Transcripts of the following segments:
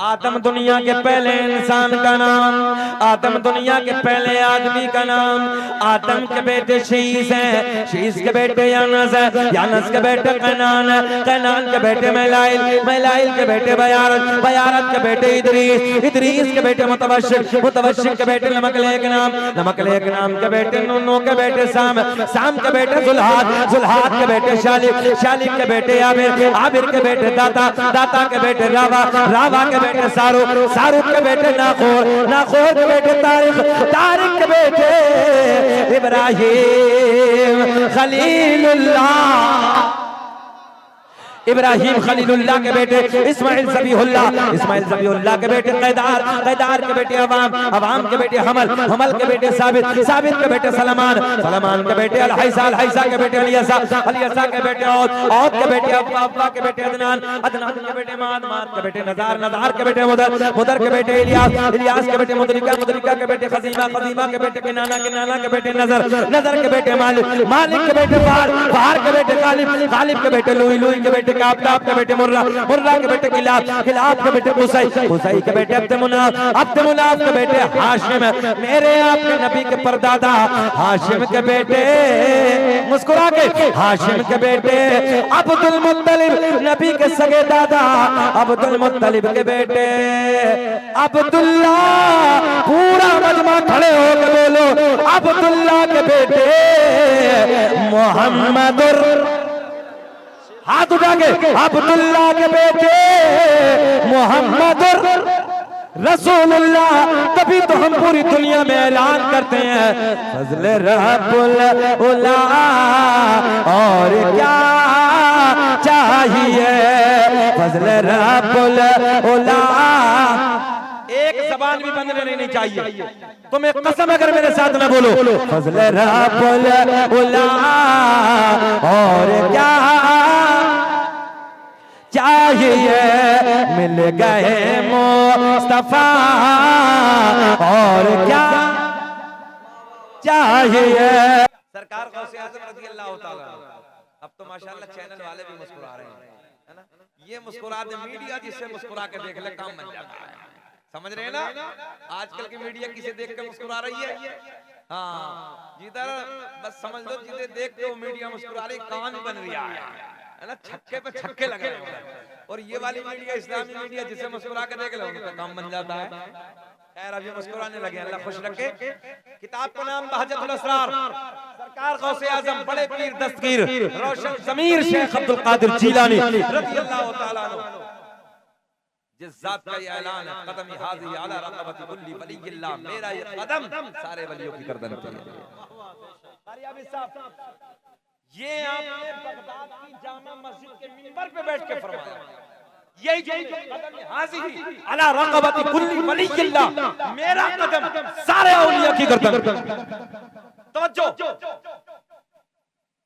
आदम दुनिया के पहले इंसान का नाम, आदम दुनिया के पहले आदमी का नाम। आदम के बेटे शीश है, शीश के बेटे यानस है, यानस के बेटे कैनान है, कैनान के बेटे मैलाइल, मैलाइल के बेटे बयारत, बयारत के बेटे इदरीस, इदरीस के बेटे मुतवश्शिक, मुतवश्शिक के बेटे नमकलेक नाम, नमकलेक नाम के बेटे नूह के बेटे साम, साम के बेटे जुल्हाद, जुल्हाद के बेटे शालिक, शालिक के बेटे आबिर, आबिर के बेटे दाता, दाता के बेटे रावा, रावा के बेटे सारुक, सारुक के बेटे नाखोर, नाखोर के बेटे तारिक, तारिक के बेटे इब्राहिम खलीलुल्लाह, इब्राहिम खलीलुल्लाह के बेटे इस्माइल ज़बीहुल्लाह, इस्माइल ज़बीहुल्लाह के बेटे कैदार, कैदार के बेटे अवाम, अवाम के बेटे हमल, हमल के बेटे साबित, साबित के बेटे सलमान, सलमान के बेटे अलहैसा, अलहैसा के बेटे अलियसा, अलियसा के बेटे औद, औद के बेटे अब्बा, अब्बा के बेटे अदनान, अदनान के बेटे माद, माद के बेटे नज़ार, नज़ार के बेटे मुदर, मुदर के बेटे इलियास, इलियास के बेटे मुदरिका, मुदरिका के बेटे खजीमा, खजीमा के बेटे किनाना, किनाना के बेटे नजर, नजर के बेटे मालिक, मालिक के बेटे बार, बार के बेटे गालिब, गालिब के बेटे लुई, लुई के बेटे काब के बेटे मुर्रा, मुर्रा के बेटे किलाब, किलाब के बेटे कुसै, कुसै के बेटे अब्दमुनाफ, अब्दमुनाफ के बेटे हाशिम, मेरे आपके नबी के परदादा हाशिम के बेटे, मुस्कुरा के हाशिम के बेटे अब्दुल मुत्तलिब, नबी के सगे दादा अब्दुल मुत्तलिब के बेटे अब्दुल्ला, पूरा मजमा खड़े होकर बोलो अब्दुल्ला के बेटे मोहम्मदुर, हाथ उठा के अब्दुल्ला के बेटे मोहम्मद रसूलुल्लाह। तभी तो हम पूरी दुनिया में ऐलान करते हैं फज़्ल रब्बुल उला, और क्या चाहिए फज़्ल रब्बुल उला। एक जबान भी बंद नहीं चाहिए, तुम्हें कसम अगर मेरे साथ में बोलो फज़्ल रब्बुल उला, और क्या चाहिए मिल गए मुस्तफा, और क्या चाहिए। सरकार गौसे आज़म रज़ियल्लाहु ताला। अब तो माशाल्लाह चैनल वाले भी मुस्कुरा रहे हैं, है ना। ये मुस्कुराते मीडिया जिससे मुस्कुरा के देख ले काम बन जाता है, समझ रहे हैं ना। आजकल की मीडिया किसे देख के मुस्कुरा रही है, हाँ जिधर बस समझ लो जिसे देख के वो मीडिया मुस्कुरा रही, काम बन रहा है ना, छक्के पे छक्के लगे हैं। और ये वाली मीडिया इस्लामी मीडिया जिसे मुस्कुरा के देख लो उनका काम बन जाता है। खैर अभी मुस्कुराने लगे, अल्लाह खुश रखे। किताब का नाम बहजतुल असरार, सरकार गौसे आज़म बड़े पीर दस्तगीर रोशन ज़मीर शेख अब्दुल कादिर जीलानी रज़ियल्लाहु ताला अन्हु, जिस जात का ये ऐलान है कदम हाज़ी अला रक़बति कुल्ली वलिय्यिल्लाह, मेरा ये कदम सारे वलियों की गर्दन पे है। ये आपने बगदाद की जामा मस्जिद के मिंबर पे बैठ के फरमाया, यही जो कदम हाज़ी अला रक़बति कुल्ली वलिय्यिल्लाह, मेरा कदम सारे औलिया की गर्दन। तवज्जो,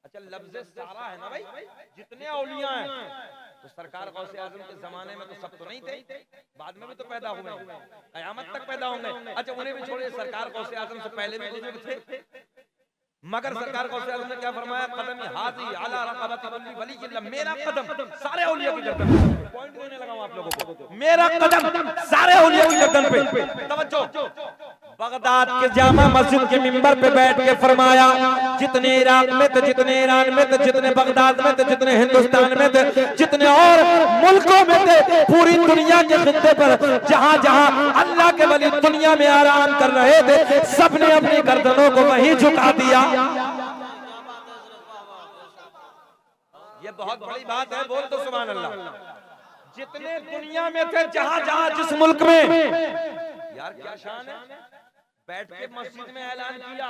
अच्छा लफ्ज़ सारा है ना भाई, जितने औलिया हैं तो सरकार गौसे आज़म के जमाने में तो सब तो नहीं थे, बाद में भी तो पैदा हुए, क़यामत तक पैदा होंगे। अच्छा उन्हें भी छोड़िए, सरकार गौसे आज़म से पहले भी बुजुर्ग थे, मगर सरकार गौसे आज़म ने क्या फरमाया, कदम हाज़ी अला रक़बति कुल्ली वलिय्यिल्लाह, मेरा कदम सारे औलिया की गर्दन। पॉइंट देने लगा हूं आप लोगों को, मेरा कदम सारे औलिया की गर्दन पे। तवज्जो, बगदाद के जामा मस्जिद के मिंबर पे बैठ के फरमाया, जितने इराक में थे, जितने ईरान में थे, जितने बगदाद में थे, जितने हिंदुस्तान में थे, जितने और मुल्कों में थे, पूरी दुनिया के खित्ते पर जहां जहां अल्लाह के वली दुनिया में आराम कर रहे थे, सबने अपनी गर्दनों को वहीं झुका दिया। ये बहुत बड़ी बात है, बोल दो सुभान अल्लाह। जितने दुनिया में थे, जहां जहां जिस मुल्क में, यार क्या शान है, बैठ के मस्जिद में ऐलान किया।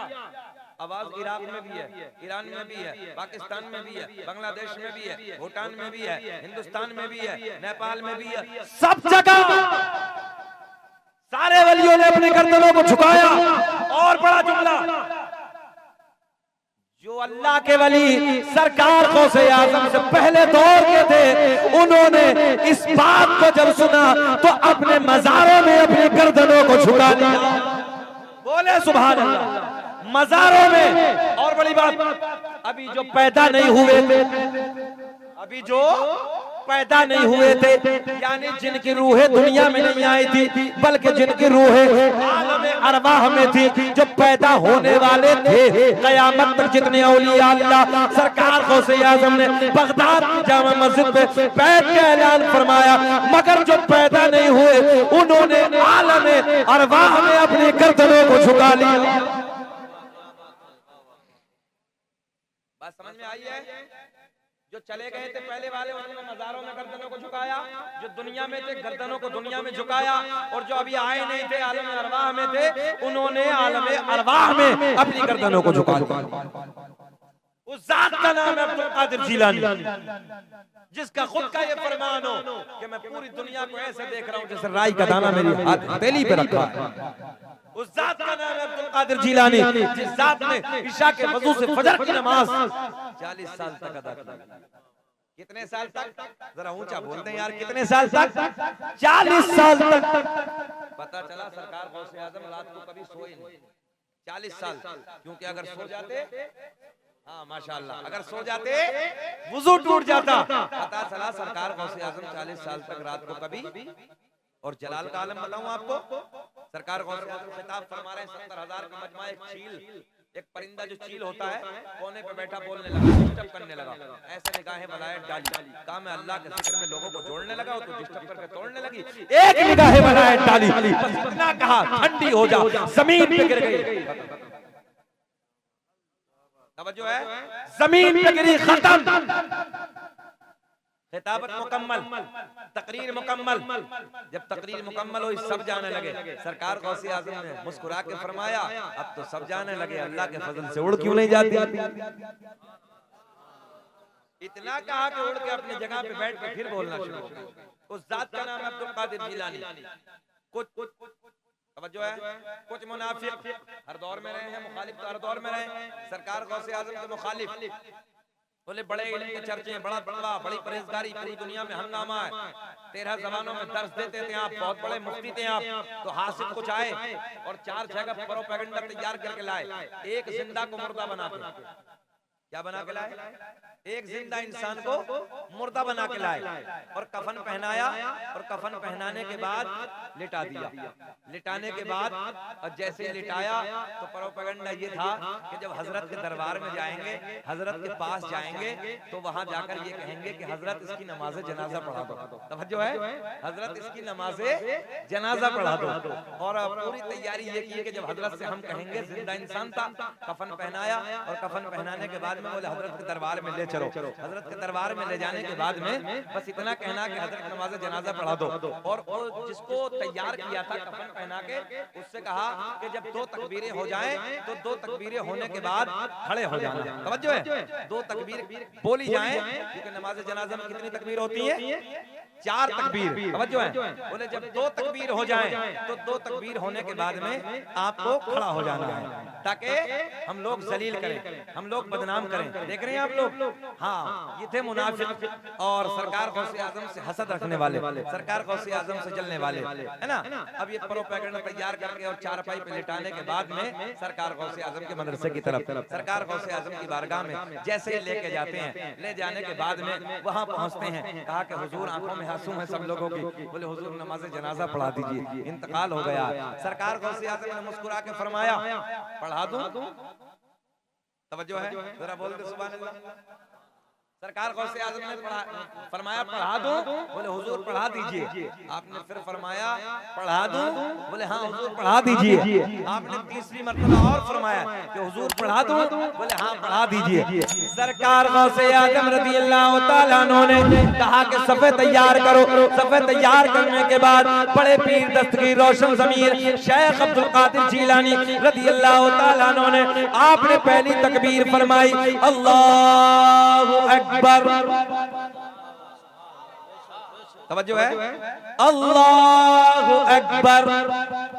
आवाज इराक में भी है, ईरान में भी है, पाकिस्तान में भी है, बांग्लादेश में भी है, भूटान में भी है, हिंदुस्तान में भी है, नेपाल में भी है, सब जगह सारे वलियों ने अपने गर्दनों को झुकाया। और बड़ा जुमला, जो अल्लाह के वली सरकार गौसे आज़म से पहले दौर के थे, उन्होंने इस बात को जब सुना तो अपने मज़ारों में अपनी गर्दनों को झुका दिया। बोले सुभान अल्लाह। मज़ारों में, और बड़ी बात, अभी जो पैदा नहीं हुए थे, अभी जो पैदा नहीं हुए थे, यानी जिनकी रूहें दुनिया में नहीं आई थी, बल्कि जिनकी रूहें आलम अरवाह में थी, जो पैदा होने वाले थे। क़यामत तक जितने औलिया अल्लाह सरकार गौसे आज़म ने बगदाद की जामा मस्जिद पे बैठ के ऐलान फरमाया, मगर जो पैदा नहीं हुए उन्होंने आलम अरवाह में अपनी गर्दनों को झुका लिया। बात समझ में आई है? जो चले गए थे पहले वाले उन्होंने मज़ारों में गर्दनों को झुकाया, जो दुनिया में थे गर्दनों को दुनिया में झुकाया, और जो अभी आए नहीं थे आलम अरवाह में थे उन्होंने आलम अरवाह में अपनी गर्दनों को झुका लिया। उस जात का नाम है अब्दुल कादिर जीलानी, जिसका खुद का ये फरमान हो कि मैं पूरी दुनिया को ऐसे देख रहा हूं जैसे राई का दाना मेरी हथेली पे रखा है। उस जात का नाम है अब्दुल कादिर जीलानी, जिस जात ने इशा के वजू से फजर की नमाज 40 साल तक अदा की। कितने साल तक? जरा ऊंचा बोलते हैं यार, कितने साल तक? 40 साल तक। पता चला सरकार गौसे आजम रात को कभी सोए नहीं 40 साल, क्योंकि अगर सो जाते, हाँ माशाअल्लाह, अगर सो जाते वुजू टूट जाता। पता चला सरकार गौसे आजम 40 साल तक रात को कभी। और जलाल का आलम बताऊं आपको, सरकार गौसे आजम खिताब फरमा रहे हैं 70,000 का मजमा, एक चील, एक परिंदा जो चील होता है, कोने पे बैठा बोलने लगा, डिस्टर्ब करने लगा, ऐसे निगाहें वलायत डाली, कहा मैं अल्लाह के जिक्र में लोगों को जोड़ने लगा, तो डिस्टर्ब करके तोड़ने लगी, एक निगाहें वलायत डाली, बस इतना कहा ठंडी हो जा, जमीन पे गिर गई। तवज्जो है, जमीन पे गिरी, खत्म। खिताबत मुकम्मल, तकरीर मुकम्मल। जब तकरीर मुकम्मल हुई सब जाने लगे। सरकार गौसे आज़म ने मुस्कुरा के फरमाया, अब तो सब जाने लगे, अल्लाह के फजल से उड़ क्यों नहीं जाती? इतना कहा कि उड़ के अपनी जगह पे बैठ के फिर बोलना शुरू हो गया। उस जात का नाम है अब्दुल कादिर जीलानी। कुछ तवज्जो है, कुछ मुनाफिक हर दौर में रहे हैं, मुखालिफ तो हर दौर में रहे। सरकार गौसे आज़म के मुखालिफ बोले बड़े इल्म के चर्चे, बड़ा बड़ा बड़ी परहेजगारी, पूरी दुनिया में हंगामा है, 13 ज़बानों में दर्स देते थे आप, बहुत बड़े मुफ्ती थे आप, तो हासिल कुछ आए और 4 जगह प्रोपेगेंडा तैयार करके लाए। एक जिंदा को मुर्दा बना के, क्या बना के लाए? एक जिंदा इंसान को मुर्दा बना के लाए और कफन पहनाया, और कफन पहनाने के बाद लिटा दिया। लिटाने के बाद और जैसे लिटाया तो प्रोपेगेंडा ये था कि जब हजरत के दरबार में जाएंगे, हजरत के पास जाएंगे, तो वहां जाकर ये कहेंगे कि हजरत इसकी नमाज़े जनाजा पढ़ा दो। तवज्जो है, हजरत इसकी नमाज़े जनाजा पढ़ा दो। और पूरी तैयारी ये की कि जब हजरत से हम कहेंगे, जिंदा इंसान था, कफन पहनाया, और कफन पहनाने के बाद में बोले हजरत के दरबार में ले चलो। हजरत के दरबार में ले जाने के बाद में बस इतना कहना कि हजरत नमाज़े जनाजा पढ़ा दो। और जिसको तैयार किया था कफन पहना के, उससे कहा कि जब 2 तकबीरें हो जाएं तो 2 तकबीरें होने के बाद खड़े हो जाना। तवज्जो है, 2 तकबीर बोली जाएं, क्योंकि नमाज़े जनाजा में कितनी तकबीर होती है? 4 तकबीर। तवज्जो है, बोले जब 2 तकबीर हो जाएं तो 2 तकबीर होने के बाद में आपको खड़ा हो जाना है, ताकि हम लोग जलील करें, हम लोग बदनाम करें। देख रहे हैं आप लोग? हाँ, ये थे मुनाफिक और सरकार गौसे आज़म से हसद रखने वाले, सरकार गौसे आज़म से जलने वाले, है ना। अब ये प्रोपेगेंडा तैयार करके और चारपाई पे लिटाने के बाद में सरकार गौसे आज़म के मदरसे की तरफ, सरकार गौसे आज़म की बारगाह में जैसे ही लेके जाते हैं, ले जाने के बाद में वहां पहुंचते हैं, कहा कि हुजूर आंखों में आंसू है सब लोगों की। बोले हुजूर नमाज़े जनाजा पढ़ा दीजिए, इंतकाल हो गया। सरकार गौसे आज़म ने मुस्कुरा के फरमाया, पढ़ा दूं? तवज्जो है, जरा बोल दे सुभान अल्लाह। सरकार गौसे आज़म ने फरमाया पढ़ा दूं? बोले हुजूर पढ़ा दीजिए। आपने फिर फरमाया पढ़ा दूं? बोले हाँ हुजूर पढ़ा दीजिए। आपने तीसरी मर्तबा और फरमाया कि हुजूर पढ़ा दूं? बोले हाँ पढ़ा दीजिए। सरकार गौसे आज़म रज़ी अल्लाह तआला अन्हु ने कहा कि सफ़े तैयार करो। सफ़े तैयार करने के बाद बड़े पीर दस्तगीर रोशन ज़मीर शेख अब्दुल कादिर जीलानी रज़ी अल्लाह तआला अन्हु ने आपने पहली तकबीर फरमाई, अल्लाहु अकबर। तवज्जो है, अल्लाहु अकबर,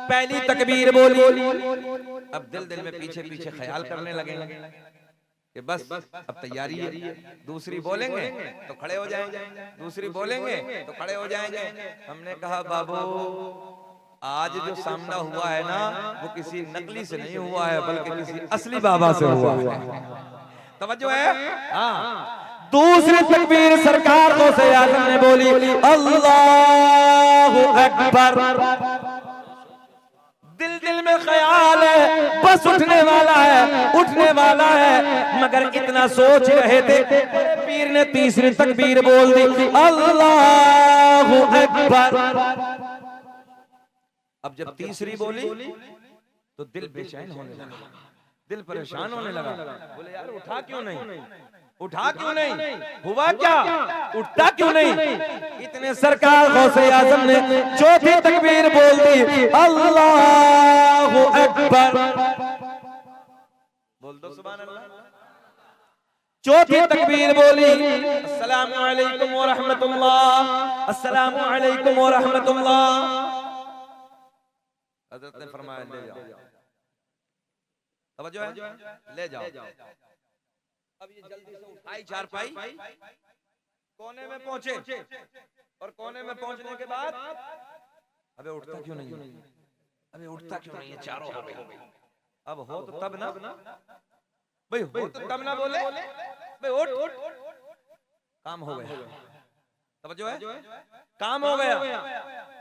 पहली तकबीर बोली। अब दिल में पीछे पीछे ख्याल करने लगे कि बस अब तैयारी है, दूसरी बोलेंगे तो खड़े हो जाएंगे, दूसरी बोलेंगे तो खड़े हो जाएंगे। हमने कहा बाबू आज जो सामना हुआ है ना, वो किसी नकली से नहीं हुआ है, बल्कि किसी असली बाबा से हुआ है। तवज्जो है, हाँ दूसरी तकबीर सरकार गौसे आजम ने बोली अल्लाहु अकबर। दिल दिल में ख्याल है बस उठने वाला है, उठने वाला है, मगर इतना सोच रहे थे पीर ने तीसरी तकबीर बोल दी अल्लाहु अकबर। अब जब तीसरी बोली तो दिल बेचैन होने लगा, दिल परेशान होने लगा। बोले यार उठा क्यों नहीं, उठा क्यों नहीं, हुआ क्या, उठता क्यों नहीं। इतने सरकार गौसे आजम ने चौथी तकबीर बोल दी अल्लाहु अकबर। बोल दो सुभान अल्लाह। चौथी तकबीर बोली अस्सलामु अलैकुम व रहमतुल्लाह, अस्सलामु अलैकुम व रहमतुल्लाह। हज़रत ने फरमाया ले जाओ, तवज्जो है, ले जाओ। अब ये जल्दी से उठाई चारपाई, कोने में पहुंचे, और कोने में पहुंचने के बाद अबे उठता क्यों नहीं, अबे उठता क्यों नहीं, चारों हो गए। अब हो तो तब ना भाई, हो तो तब ना बोले भाई उठ, काम हो गया। तवज्जो है, काम हो गया।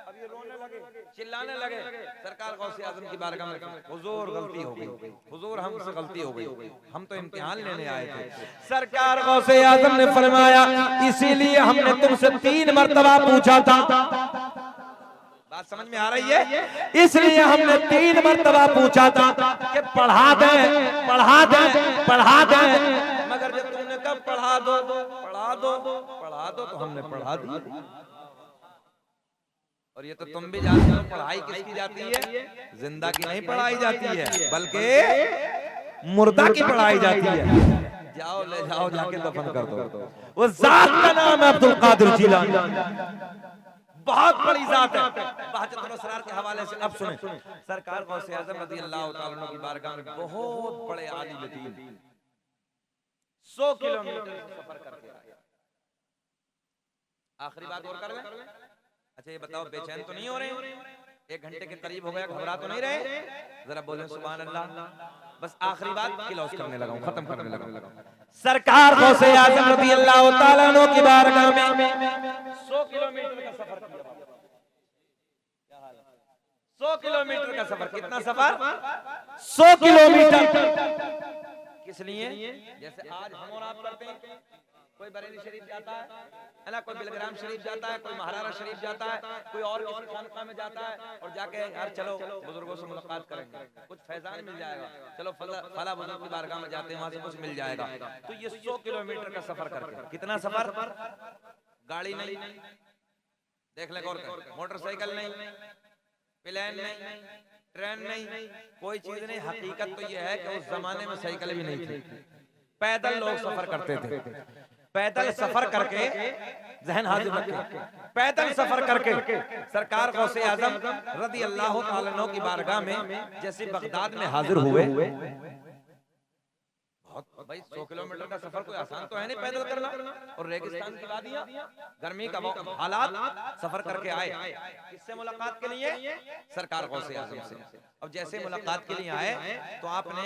अब ये रोने लगे, चिल्लाने लगे। सरकार गौसे आजम की बारगाह में हुजूर गलती हो गई, हुजूर हमसे गलती हो गई, हम तो इम्तिहान लेने आए थे। सरकार गौसे आजम ने फरमाया इसीलिए हमने तुमसे 3 मरतबा पूछा था। बात समझ में आ रही है? इसलिए हमने 3 मरतबा पूछा था कि पढ़ा दें, पढ़ा दें, पढ़ा दें, मगर जब तुमने कब पढ़ा दो, पढ़ा दो, पढ़ा दो, तो हमने पढ़ा दी। और ये तो तुम भी जानते हो पढ़ाई किसकी जाती है, जिंदा की नहीं पढ़ाई जाती है, बल्कि मुर्दा की पढ़ाई जाती है। जाओ ले जाओ, जाके दफन कर दो। वो जात का नाम है अब्दुल कादिर जिलानी, बहुत बड़ी जात है। बहजतुल असरार के हवाले से अब सुने, सरकार गौसे आजम रज़ी अल्लाह तआला अन्हु की बारगाह में बहुत बड़े आलिम दीन 100 किलोमीटर सफर करके आए। आखिरी बात और कर लें। अच्छा ये बताओ बेचैन तो नहीं हो रहे, 1 घंटे के करीब हो गया, घबरा तो नहीं रहे, जरा बोले सुभान अल्लाह। बस आखिरी बात क्लोज करने लगा हूं, खत्म करने लगा। सरकार गौसे आजम रज़ी अल्लाह तआला अन्हु की बारगाह में 100 किलोमीटर का सफर किया। क्या हाल है? 100 किलोमीटर का सफर। कितना सफर? 100 किलोमीटर। किस लिए? जैसे आज हम और आप करते हैं, कोई बरेली शरीफ जाता है ना, कोई बिलग्राम शरीफ जाता है, कोई महारारा शरीफ जाता है, कोई और किसी खानका में जाता है और जाके यार चलो बुजुर्गों से मुलाकात करेंगे, कुछ फैजान मिल जाएगा, चलो फला बुजुर्ग की बारगाह में जाते हैं, वहां से कुछ मिल जाएगा। तो ये 100 किलोमीटर का सफर करके, कितना सफर, गाड़ी नहीं, देख ले गौर कर, मोटरसाइकिल नहीं, प्लेन नहीं, ट्रेन नहीं, कोई चीज नहीं। हकीकत तो यह है कि उस जमाने में साइकिल भी नहीं थी, पैदल लोग सफर करते थे। पैदल सफर करके, जहन हाजिर रखे, पैदल सफर करके सरकार गौसे आजम रज़ी अल्लाह तआला अन्हु की बारगाह में जैसे बगदाद में हाजिर हुए। बहुत भाई 100 किलोमीटर का सफर कोई आसान तो है नहीं पैदल करना, और रेगिस्तान की वादियां, गर्मी का हालात, सफर करके आए। किससे मुलाकात के लिए? सरकार गौसे आजम से। अब जैसे मुलाकात के लिए आए तो आपने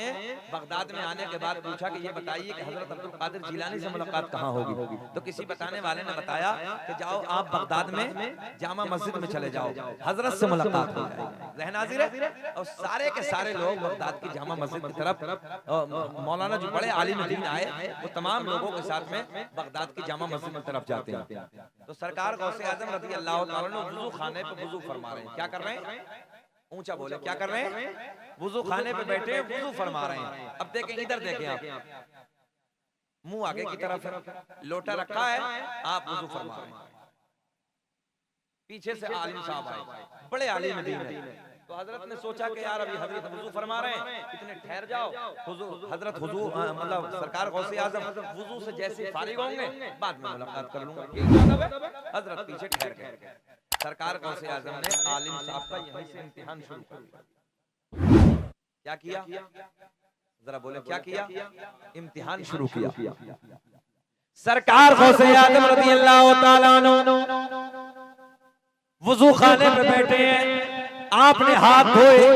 बगदाद में आने के बाद पूछा कि ये बताइए कि हजरत अब्दुल कादिर जिलानी से मुलाकात कहाँ होगी। तो किसी बताने वाले ने बताया कि जाओ आप बगदाद में जामा मस्जिद में चले जाओ, हजरत से मुलाकात हो जाएगी। ज़हन हाजिर है? और सारे के सारे लोग बगदाद की जामा मस्जिद की तरफ, मौलाना जो बड़े आलिम दीन आए वो तमाम लोगों के साथ में बगदाद की जामा मस्जिद की तरफ जाते हैं। तो सरकार गौसे आजम रज़ी अल्लाह तआला अन्हु वुजू खाने पे वुजू फरमा रहे हैं। क्या कर रहे हैं? ऊंचा बोले, क्या कर रहे हैं? वुजू खाने पे बैठे वुजू फरमा रहे हैं। अब देखें, इधर देखें आप, मुंह आगे की तरफ है, लोटा रखा है, आप वुजू फरमा रहे हैं। पीछे से आलिम साहब आए, बड़े आलिम दीन है। तो हजरत ने सोचा कि यार अभी हजरत वुजू फरमा रहे हैं, इतने ठहर जाओ। हजरत वुजू मतलब सरकार गौसे आजम वुजू से जैसे फारिग होंगे बाद में मुलाकात कर लूंगा, हजरत पीछे ठहर गए। सरकार गौसे आजम ने आलिम साहब का यहीं से इम्तिहान शुरू किया। क्या किया? जरा बोले क्या किया? इम्तिहान शुरू किया। सरकार गौसे आजम रज़ी अल्लाह तआला अन्हु वुजू खाने पे बैठे हैं, आपने हाथ धोए।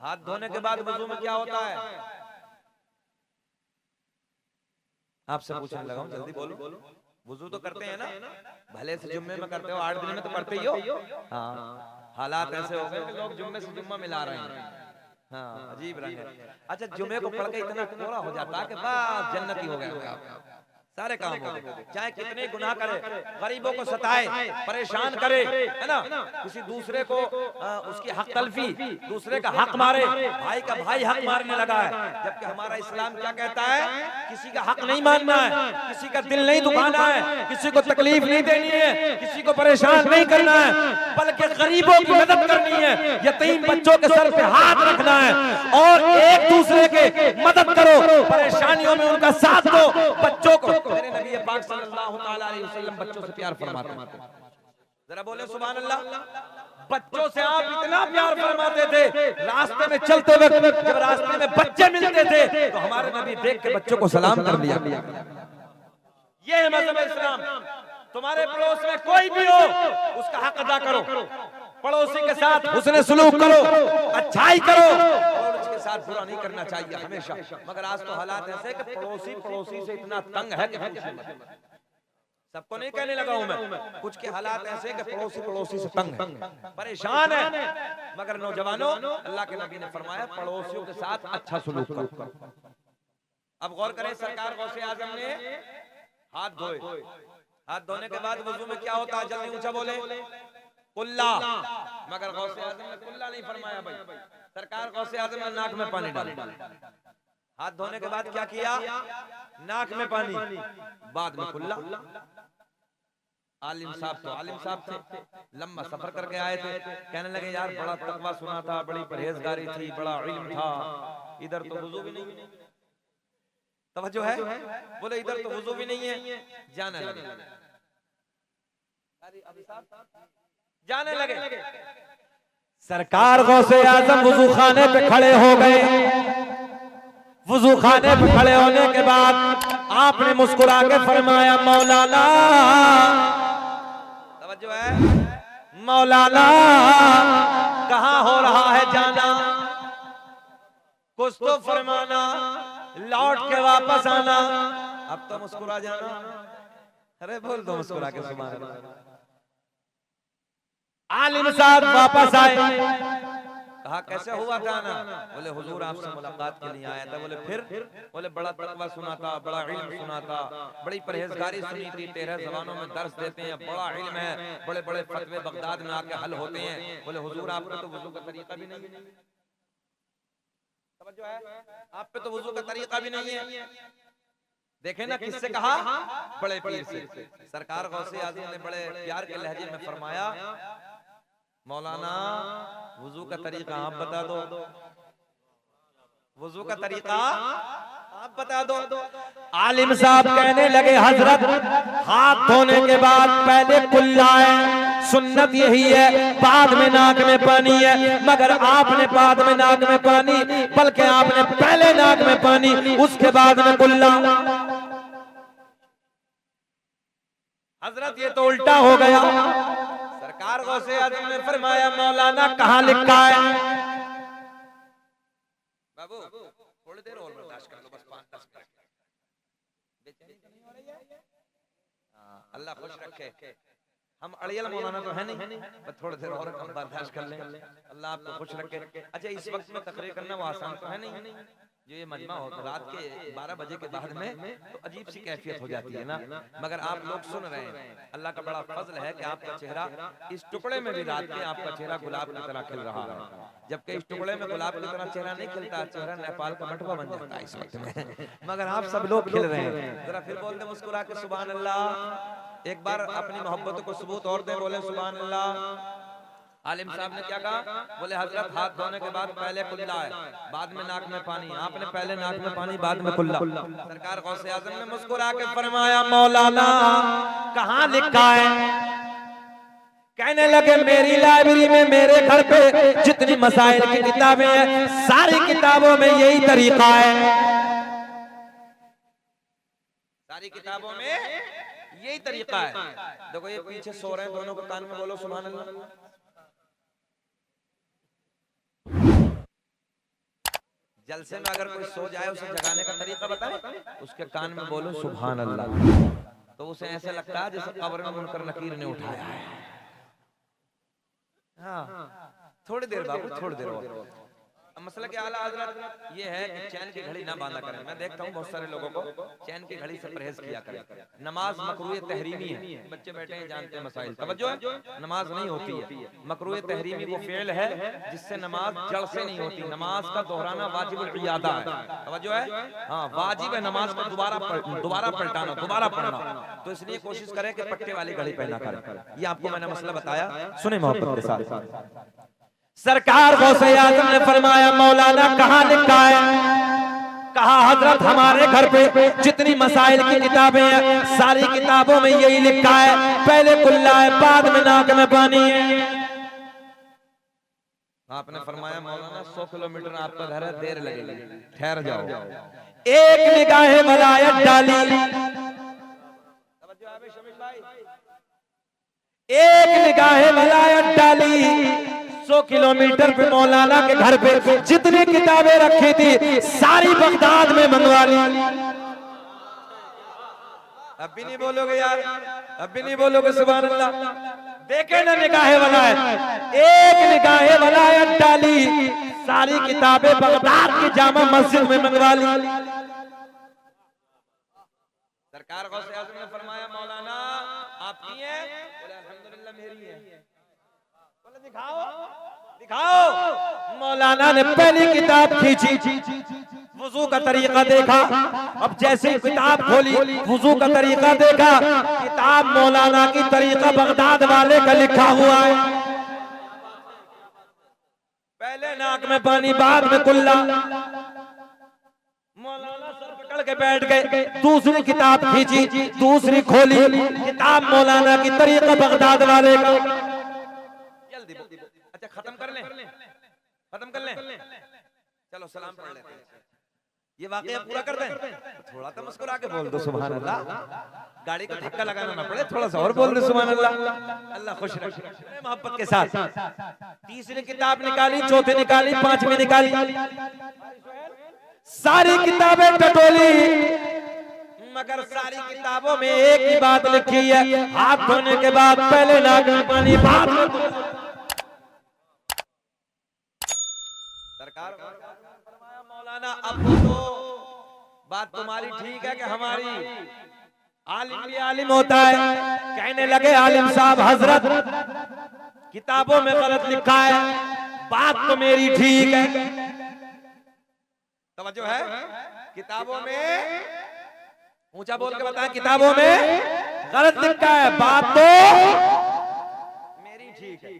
हाथ धोने के बाद वुजू में क्या होता है? आपसे पूछने लगा हूं, जल्दी बोलो। वुजू तो करते हैं ना, भले से जुम्मे में करते हो, 8 दिन में तो करते ही हो। हाँ, हालात ऐसे हो गए कि लोग जुम्मे से जुम्मा मिला रहे हैं। हाँ, अजीब रंग है। अच्छा, जुम्मे को पढ़ के इतना कोरा हो जाता है कि बस जन्नती हो गया, सारे काम हो गए। चाहे कितने गुनाह करे, गरीबों को सताए, परेशान करे, है ना, किसी दूसरे को उसकी हक तलफी, दूसरे का हक मारे, भाई का भाई हक मारने लगा है। जबकि हमारा इस्लाम क्या कहता है, किसी का हक नहीं मानना है, किसी का दिल नहीं दुखाना है, किसी को तकलीफ नहीं देनी है, किसी को परेशान नहीं करना है, बल्कि गरीबों की मदद करनी है, यतीम बच्चों के सर पे हाथ रखना है और एक दूसरे के मदद करो, परेशानियों में उनका साथ दो। बच्चों को, मेरे नबी पाक सल्लल्लाहु अलैहि वसल्लम बच्चों से प्यार फरमाते हैं। जरा बोले सुभान अल्लाह। बच्चों से आप इतना प्यार फरमाते थे, रास्ते में चलते वक्त जब रास्ते में बच्चे मिलते थे तो हमारे नबी देख के बच्चों को सलाम कर लिया। ये है मज़हब इस्लाम। तुम्हारे पड़ोस में कोई भी हो, उसका हक अदा करो, पड़ोसी के साथ हुस्न सुलूक करो, अच्छाई करो, और उसके साथ बुरा नहीं करना चाहिए हमेशा। मगर आज तो हालात ऐसे कि पड़ोसी से इतना तंग है कि सबको नहीं कहने लगा हूं मैं, कुछ के हालात ऐसे कि पड़ोसी से तंग है, परेशान है। मगर नौजवानों, अल्लाह के नबी ने फरमाया पड़ोसियों के साथ अच्छा सुलूक करो। अब गौर करें, सरकार गौसे आजम ने हाथ धोए, हाथ धोने के बाद वजू में क्या होता है, जल्दी ऊंचा बोले, कुल्ला। मगर गौसे आजम ने कुल्ला नहीं फरमाया भाई, सरकार गौसे आजम ने नाक में पानी डाला। हाथ धोने के बाद क्या किया, नाक में पानी, बाद में कुल्ला। आलिम साहब थे, लंबा सफर करके आए थे, कहने लगे यार बड़ा तकवा सुना था, बड़ी परहेजगारी थी, बड़ा इल्म था, इधर तो वुजू भी नहीं, तवज्जो है, बोले इधर तो वुजू भी नहीं है। जाने लगे। सरकार गौसे आजम वुजू खाने पे खड़े हो गए। वुजू खाने पे खड़े होने के बाद आपने मुस्कुरा के फरमाया मौलाना, तवज्जो है, मौलाना कहाँ हो रहा है जाना, कुछ तो फरमाना, लौट के वापस आना। अब तो मुस्कुरा जाना, अरे बोल दो मुस्कुरा के सुभान अल्लाह। आलिम साहब वापस आए, कहा कैसे हुआ जाना, बोले हुजूर आपसे मुलाकात के लिए आया था। बोले फिर, बोले बड़ा तकवा सुना था, बड़ा इल्म सुना था, बड़ी परहेजगारी सुनी थी, 13 ज़बानों में दर्स देते हैं, बड़ा इल्म है, बड़े बड़े फतवे बगदाद में आके हल होते हैं। बोले हुजूर आपको तो वुजू का तरीका भी नहीं है, समझो है, आप पे तो वुजू का तरीका भी नहीं है। देखे ना किससे कहा, बड़े पीर से। सरकार गौसे आज़म ने बड़े प्यार के लहजे में फरमाया मौलाना वुजू का तरीका आप बता दो, वुजू का तरीका आप बता दो। आलिम साहब कहने लगे हजरत हाथ धोने के बाद पहले कुल्ला है, सुन्नत यही है, बाद में नाक में पानी है। मगर आपने बाद में नाक में पानी, बल्कि आपने पहले नाक में पानी, उसके बाद में कुल्ला। हजरत ये तो उल्टा हो गया। सरकार गौसे आज़म ने फरमाया मौलाना कहाँ लिखा है, बाबू थोड़ी देर और बर्दाश्त कर लो, बस 5-10 मिनट, अल्लाह खुश रखे। हम अड़ियल मौलाना तो है नहीं, बस थोड़ी देर और हम बर्दाश्त कर लें, अल्लाह आपको खुश रखे। अच्छा, इस वक्त में तकरीर करना वो आसान तो है नहीं, जो ये मजमा होता है रात के 12 बजे के बाद में तो अजीब सी कैफियत हो जाती है ना। मगर आप लोग सुन रहे हैं, अल्लाह का बड़ा फजल है कि आपका चेहरा इस टुकड़े में भी रात में आपका चेहरा गुलाब की तरह खिल रहा है, जबकि इस टुकड़े में गुलाब की तरह चेहरा नहीं खिलता, चेहरा नेपाल का मटवा बन जाता है इस वक्त में। मगर आप सब लोग खिल रहे हैं, जरा फिर बोल दे मुस्कुरा के सुभान अल्लाह। एक बार अपनी मोहब्बत को सबूत और दे, बोले सुभान अल्लाह। आलिम साहब ने क्या कहा, बोले हजरत हाथ धोने के बाद पहले कुल्ला है, बाद में नाक में पानी, आपने पहले नाक में पानी, बाद में कुल्ला। सरकार गौसे आज़म ने मुस्कुरा के फरमाया मौलाना कहाँ लिखा है। कहने लगे मेरी लाइब्रेरी में, मेरे घर पे जितनी मसाइल की किताबें हैं, सारी किताबों में यही तरीका है, सारी किताबों में यही तरीका है। देखो ये पीछे सो रहे हैं, दोनों को कान में बोलो सुभान अल्लाह। जलसे में अगर कोई सो जाए उसे जगाने का तरीका बताएं, उसके कान में बोलो सुभान अल्लाह, तो उसे ऐसे लगता है जैसे कब्र में मुनकर नकीर ने उठाया है। हाँ, थोड़ी देर बाबू, थोड़ी देर और। अब मसला के आला हजरत ये है कि चैन की घड़ी ना बांधा करें। मैं देखता हूँ बहुत सारे लोगों को चैन की घड़ी से परहेज किया करें। नमाज मकरूह तहरीमी है, बच्चे बैठे हैं जानते हैं मसाइल, तवज्जो है, नमाज नहीं होती है। मकरूह तहरीमी वो फेल है जिससे नमाज जड़ से नहीं होती। नमाज का दोहराना वाजिबुल इयादा है, तवज्जो है, हाँ वाजिब है नमाज को दोबारा पलटाना, दोबारा पढ़ना। तो इसलिए कोशिश करें कि पट्टे वाली घड़ी पहना करें। ये आपको मैंने मसला बताया, सुने मोहब्बत के साथ। सरकार गौसे आजम ने फरमाया मौलाना कहाँ लिखा है? कहा हजरत हमारे घर पे जितनी मसाइल की किताबें हैं सारी किताबों में यही लिखा है, पहले कुल्ला है बाद में नाक में पानी है। आपने फरमाया मौलाना 100 किलोमीटर आपका घर है, देर लगेगी, ठहर जाओ। एक निगाहे वलायत डाली, एक निगाहे वलायत डाली, 100 किलोमीटर पे मौलाना के घर पे जितनी किताबें रखी थी सारी बगदाद में मंगवा ली। अब भी नहीं बोलोगे यार, अब भी नहीं बोलोगे सुभान अल्लाह। देखे ना निगाहे वलायत, एक निगाहे वलायत डाली, सारी किताबें बगदाद की जामा मस्जिद में मंगवा ली। सरकार गौसे आज़म ने फरमाया मौलाना आपकी है? बोले अल्हम्दुलिल्लाह मेरी है। बोले दिखाओ दिखाओ। मौलाना ने पहली किताब खींची, वुजू का तरीका देखा। अब जैसे किताब खोली वुजू का तरीका देखा, किताब मौलाना की तरीका बगदाद वाले का लिखा हुआ है। पहले नाक में पानी बाद में कुल्ला। मौलाना सर पकड़ के बैठ गए, दूसरी किताब खींची, दूसरी खोली, किताब मौलाना की तरीका बगदाद वाले का। जल्दी अच्छा खत्म कर लें, खत्म कर लें, चलो सलाम पढ़ लेते हैं। ये वाकया पूरा कर दें, थोड़ा तो मुस्कुरा के बोल दो सुभान अल्लाह, गाड़ी का धक्का लगाना ना पड़े, थोड़ा सा और बोल दो सुभान अल्लाह। अल्लाह खुश रखे मोहब्बत के साथ। तीसरी किताब निकाली, चौथी निकाली, पांचवी निकाली, सारी किताबें टटोली, मगर सारी किताबों में एक ही बात लिखी है, हाथ धोने के बाद पहले नाक में पानी बाद में। सरकार मौलाना अब तो बात तुम्हारी ठीक है कि हमारी? आलिम भी आलिम होता है। कहने लगे आलिम साहब हजरत किताबों में गलत लिखा है, बात तो मेरी ठीक है। तवज्जो है, किताबों में ऊंचा बोल के बताएं, किताबों में गलत लिखा है, बात तो मेरी ठीक है।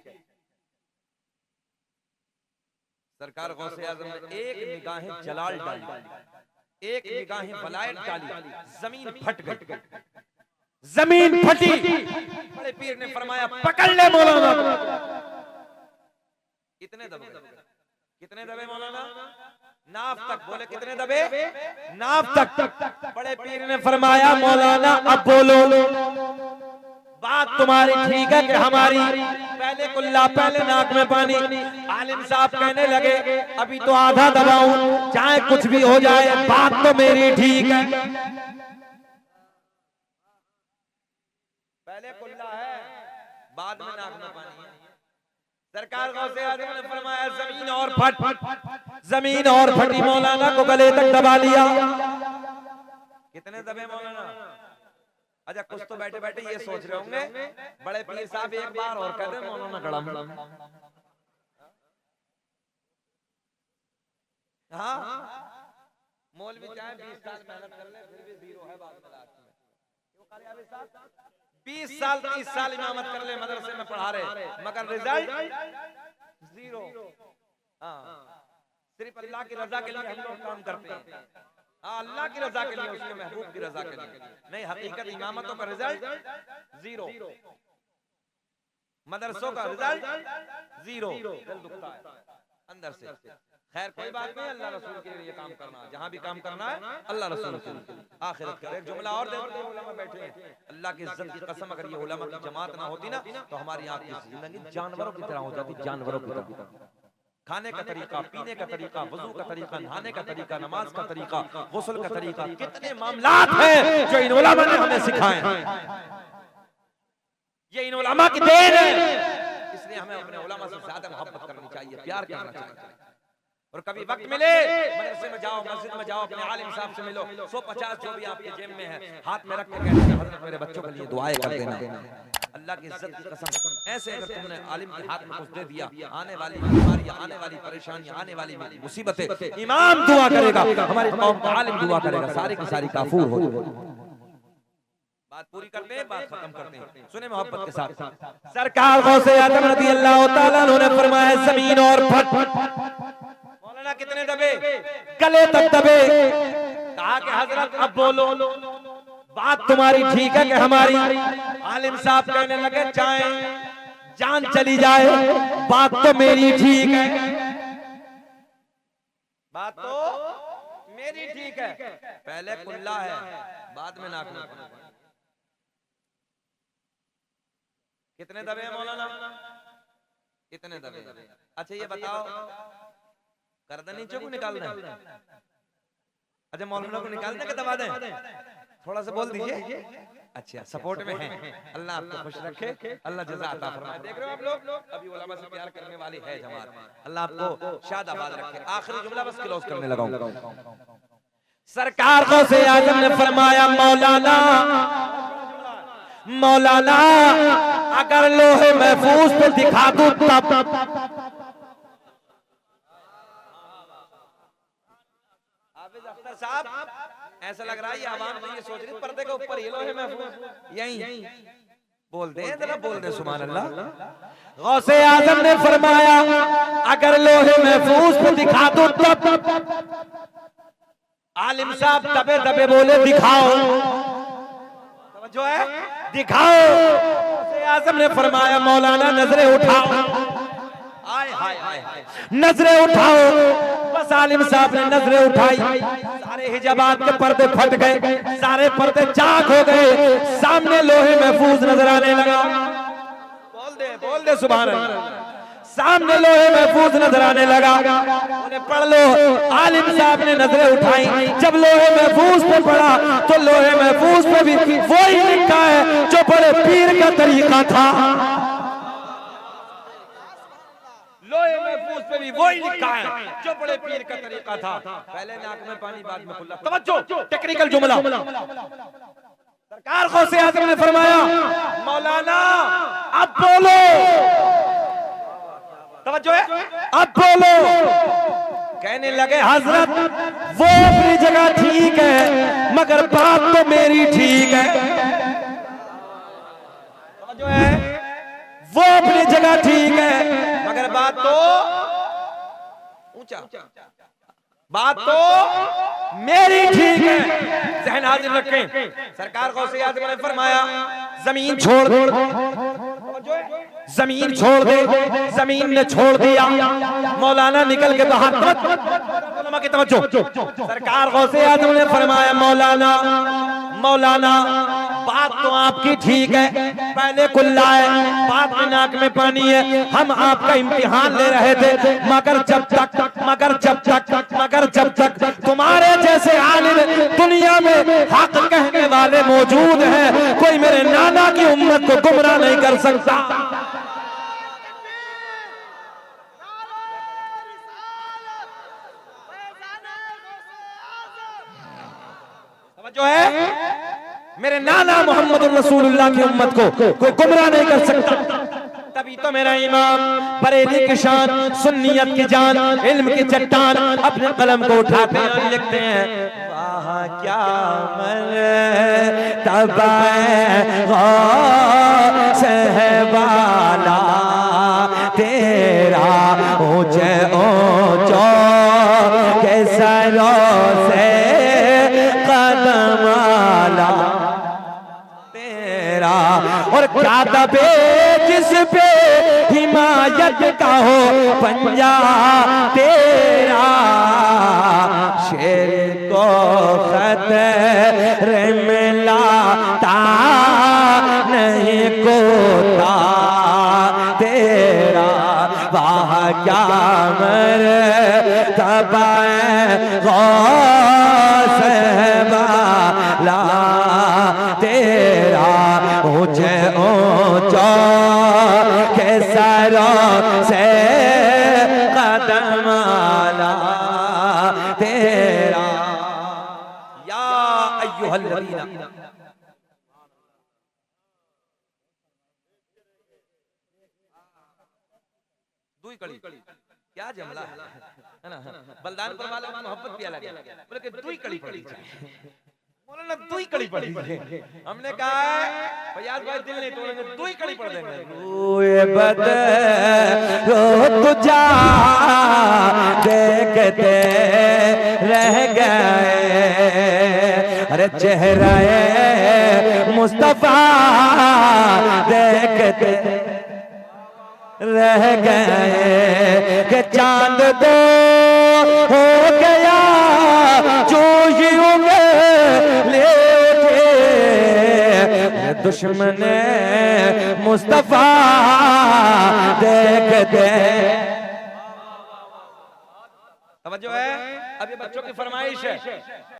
सरकार गौसे आज़म ने एक निगाहें जलाल डाली, एक निगाहें वलायत डाली, जमीन फट गई, जमीन फटी। बड़े पीर ने फरमाया पकड़ ले मौलाना। कितने दबे, कितने दबे मौलाना? नाफ तक। बोले कितने दबे? नाफ तक। बड़े पीर ने फरमाया मौलाना अब बोलो, बात तुम्हारी ठीक है कि हमारी? पहले कुल्ला पहले नाक में पानी। आलिम साहब कहने लगे अभी तो आधा दबाऊं, चाहे कुछ भी हो जाए बात तो मेरी ठीक है। पहले कुल्ला है बाद में नाक में पानी है। सरकार गौसे आज़म ने फरमाया जमीन और फट, जमीन और फटी, मौलाना को गले तक दबा लिया। कितने दबे मौलाना? अच्छा कुछ तो बैठे बैठे ये सोच रहे होंगे बड़े पीर साहब एक बार और कर दे मौलाना गड़म। हाँ मौलवी चाहे 20 साल मेहनत कर ले फिर भी जीरो है बाद में लास्ट में। 20 साल 30 साल इमामत कर ले, मदरसे में पढ़ा रहे, मगर रिजल्ट जीरो। हाँ सिर्फ अल्लाह की रजा के लिए हम लोग काम करते हैं। हाँ अल्लाह की रजा के लिए, उसके महबूब की रजा के लिए नहीं। हकीकत इमामतों का रिजल्ट जीरो, मदरसों का रिजल्ट जीरो। दिल दुखता है अंदर से। खैर कोई बात नहीं, अल्लाह रसूल के लिए काम करना, जहां भी काम करना है अल्लाह रसूल के लिए आखिरत करे। एक जुमला और देखो, उलमा बैठे हैं, अल्लाह की इज्जत की कसम अगर ये उलमा की जमात ना होती ना तो हमारी आपकी जिंदगी जानवरों की तरह हो जाती, जानवरों की तरह। खाने का तरीका, पीने का तरीका, वजू का तरीका, नहाने का तरीका, नमाज का तरीका, गुस्ल का तरीका, कितने मामलात हैं जो इन उलमा ने हमें सिखाए हैं। ये इन उलमा की देन है, इसलिए हमें अपने उलमा से ज्यादा मोहब्बत करनी चाहिए, प्यार करना चाहिए। और कभी वक्त मिले मदरसे में जाओ, मस्जिद में जाओ, अपने आलिम साहब से मिलो, 150 जो भी आपके जेब में है हाथ में रख के कहते हैं हजरत मेरे बच्चों के लिए दुआएं कर देना। अल्लाह की इज्जत की कसम, ऐसे अगर तुमने आलिम के हाथ में कुछ दे दिया, आने वाली बीमारियां, आने वाली परेशानियां, आने वाली मुसीबतें इमाम दुआ करेगा, हमारी कौम का आलिम दुआ करेगा, सारी की सारी काफूर हो। बात पूरी करते हैं, बात खत्म करते हैं, सुने मोहब्बत के साथ। सरकार गौसे आजम रज़ी अल्लाह तआला अन्हु ने फरमाया जमीन और फट, मौलाना कितने दबे, गले तक दबे। कहा कि हजरत अब बोलो, बात तुम्हारी ठीक है कि हमारी? आलिम साहब कहने लगे चाहे जान चली जाए, बात तो मेरी ठीक है, बात तो मेरी ठीक है। पहले कुल्ला है, बाद में नाक नाक। कितने दबे हैं मौलाना? कितने दबे? अच्छा ये बताओ, गर्दन नीचे को निकालना है? अच्छा मौलाना को निकालना के दबा दें? थोड़ा सा बोल दीजिए। अच्छा सपोर्ट में है, अल्लाह आपको खुश रखे, अल्लाह जज़ा अता फरमाए। देख रहे हो आप लोग, अभी उलमा से प्यार करने वाली है जमात, अल्लाह आपको शादाबाद रखे। आखिरी जुमला बस क्लोज करने लगाऊं। सरकार गौसे आजम ने फरमाया मौलाना, मौलाना अगर लोहे महफूज पे दिखा दूं तब। साहब ऐसा लग रहा है ये आवाम नहीं सोच रही पर्दे के ऊपर ये लोहे महफूज, यहीं बोल दे जरा, बोल दे सुभान अल्लाह। गौसे आजम ने फरमाया अगर लोहे महफूज पे दिखा दूं तब। आलिम साहब दबे दबे बोले दिखाओ, जो है दिखाओ। गौसे आजम ने फरमाया मौलाना नजरें उठाओ, आए हाय हाय हाय, नजरें उठाओ। बस आलिम साहब ने नजरें उठाई, सारे हिजाबात के पर्दे फट गए, सारे पर्दे चाक हो गए, सामने लोहे महफूज नजर आने लगा। बोल दे सुभान अल्लाह। सामने लोहे महफूज नजर आने लगा, उन्हें पढ़ लो। आलिम साहब ने नजरें उठाई, जब लोहे महफूज पे पढ़ा तो लोहे महफूज पे भी वही लिखा है जो बड़े पीर का तरीका था। लोहे महफूज पे भी वही लिखा है जो बड़े पीर का तरीका था। पहले नाक में पानी, बाद में खुला। तवज्जो, टेक्निकल जुमला। सरकार गौसे आजम ने फरमाया मौलाना अब बोलो, तवज्जो है, अब बोलो। कहने लगे हजरत वो अपनी जगह ठीक है मगर बात तो मेरी ठीक है। तवज्जो है, वो अपनी जगह ठीक है मगर बात तो ऊंचा, बात तो मेरी ठीक है। ज़हन हाजिर रखें। सरकार गौसे आज़म ने फरमाया जमीन छोड़ दे, जमीन छोड़ दे। जमीन ने छोड़ दिया, मौलाना निकल के बाहर। की तवज्जो। सरकार गौसे आज़म ने फरमाया मौलाना, मौलाना बात तो आपकी ठीक है, पहले कुल्ला है, बात में नाक में पानी है। हम आपका इम्तिहान ले रहे थे मगर जब तक तुम्हारे जैसे आलिम दुनिया में हक कहने वाले मौजूद हैं, कोई मेरे नाना की उम्मत को गुमराह नहीं कर सकता। जो है मेरे नाना मोहम्मद रसूलुल्लाह की उम्मत को कोई गुमराह नहीं कर सकता। तभी तो मेरा इमाम बरेली की शान, सुन्नियत की जान, इल्म की चट्टान अपने कलम को उठाते हैं और लिखते हैं वाह क्या मर्तबा सहवाला तेरा ऊंचे ऊंचो के सरों से कदमाला तेरा, और क्या दबे जिस पे हिमायत का हो पंजा तेरा, शेर को खतरे में लाता नहीं कोता तेरा, वाह क्या मर्तबा गौस बाला तेरा, ऊंचे ऊंचा के सरों से कदम आला तेरा। या अय्युहल्लज़ीना, दुई कड़ी क्या जमला है ना, बलदान पर वाला मोहब्बत पिया लगा, बोले कि दुई कड़ी पड़ी बोले ना, दुई कड़ी पड़ी। हमने कहा है फयाज भाई दिल नहीं तोड़ेंगे, दुई कड़ी पढ़ देंगे। रोए बदरो तुझा देखते रह गए, अरे चेहरा मुस्तफा देखते रह गए कि चांद दो हो गया जो यूं ले उठे, दुश्मन मुस्तफा देखते। तवज्जो है, अब ये बच्चों की फरमाइश है।